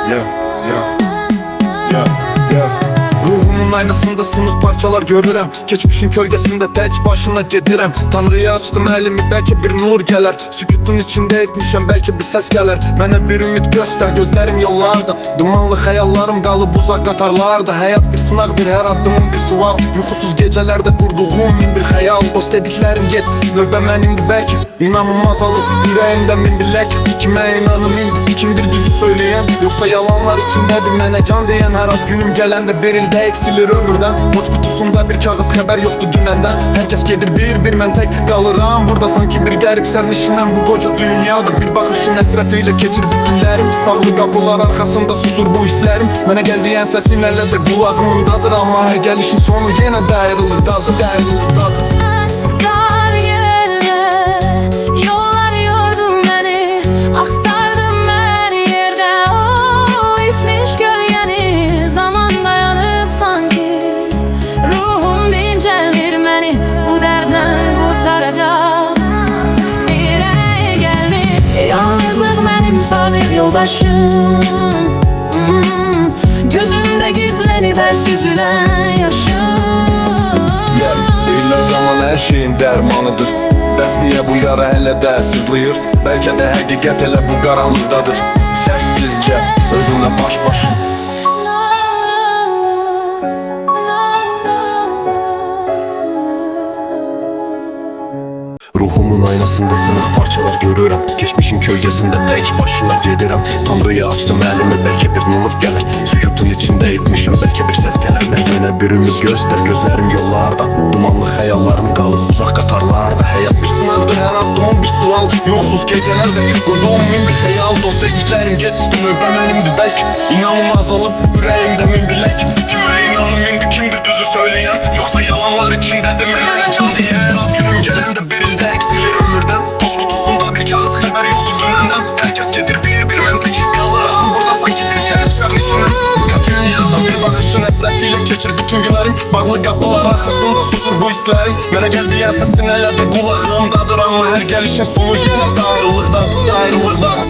Yeah, yeah, yeah, yeah. Ruhumun aynasında sınıf parçalar görürəm. Keçmişin kölgesinde tek başına gedirəm. Tanrıya açtım elimi, belki bir nur gelir. Sükutun içinde etmişəm, belki bir ses gelir. Mənə bir ümit göster, gözlerim yollarda. Dumanlı xəyallarım qalıb uzaq qatarlarda. Həyat bir sınaq, bir hər addımım bir sual. Yuxusuz gecelerde kurduğum min bir xəyal. Dost dediklerim get, növbə mənimdir belki. İnamım azalıb, yüreğimdə min bir lək. Kimə inanım indi, kimdir düzü söyleyen? Yoksa yalanlar içindedir mənə can diyen? Her ad günüm gelende bir ildə eksilir ömürdən. Boç kutusunda bir kağız xəbər yoxdur dünəndən. Herkes gedir bir mən tek qalıram burada. Sanki bir qərib sərnişinəm bu qoca dünyada. Bir baxışın əsrətiyle keçir bütünlərim. Bağlı qapılar arxasında susur bu hisslərim. Mənə gəl deyən səsin əllədir qulağımdadır. Amma hər gəlişin sonu yenə də ayrılıqdadır, ayrılıqdadır. Sadık yoldaşım, gözümde gizleniver süzülen yaşım. Deyirlər zaman her şeyin dermanıdır. Bəs niyə bu yara hələ də sızlayır? Bəlkə də həqiqət elə bu qaranlıqdadır. Səssizcə, özünlə baş-başa. Ruhumun aynasında sınıf parçalar görürəm. Geçmişin kölgesinde tek başına gedirəm. Tanrıya açtım elimi, belki bir nur gelir. Sükutun içinde etmişim, belki bir ses gelir. Mənə bir ümit göster, gözlerim yollarda. Dumanlı xəyallarım qalıb uzaq qatarlarda. Həyat bir sınavdır, hər addımım bir sual. Yoxsuz gecelerde kurduğum min bir xəyal. Dost dediklerim geçti, növbə mənimdir belki. İnamım azalıb, yüreğimdə min bir lək. Kimə inanım indi, kimdir düzü söyleyen? Yoksa yalanlar içindedir mənə can diye? Her ad günüm gelende bir ildə eksilir ömürdən. Toz kutusunda bir kağıt xəbər yoxdur dünəndən. Herkes gedir bir məntik qalıram burada. Sanki bir gəlib sərnişinəm. Dünyada bir baxışın əsrətiyle keçir bütün günlərim. Bağlı qapılar arxasında susur bu hisslərim. Mənə gəl deyən səsin elədir qulağımdadır. Amma hər gəlişin sonu yenə də ayrılıqdadır, ayrılıqdadır.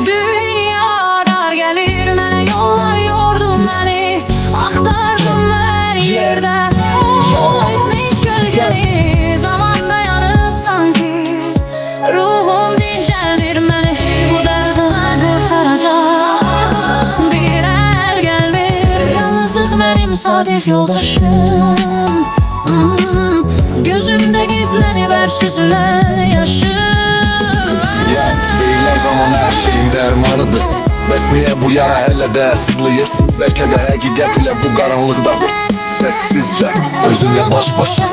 Dünya dar gelir, mənə yollar yordu məni. Axtardım hər yerdə yol etmiş gölgəni. Zaman dayanıb sanki ruhum dincəlir məni. Bu dərdən qurtaracaq bir əl gəlmir. Yalnızlıq mənim sadiq yoldaşım, gözümdə gizlənivər süzülən yaşım. Deyirlər zaman her şeyin dermanıdır. Bəs niyə bu yara hələ də sızlayır? Bəlkə də həqiqət ilə bu qaranlıqdadır. Səssizcə, özünlə baş-başa.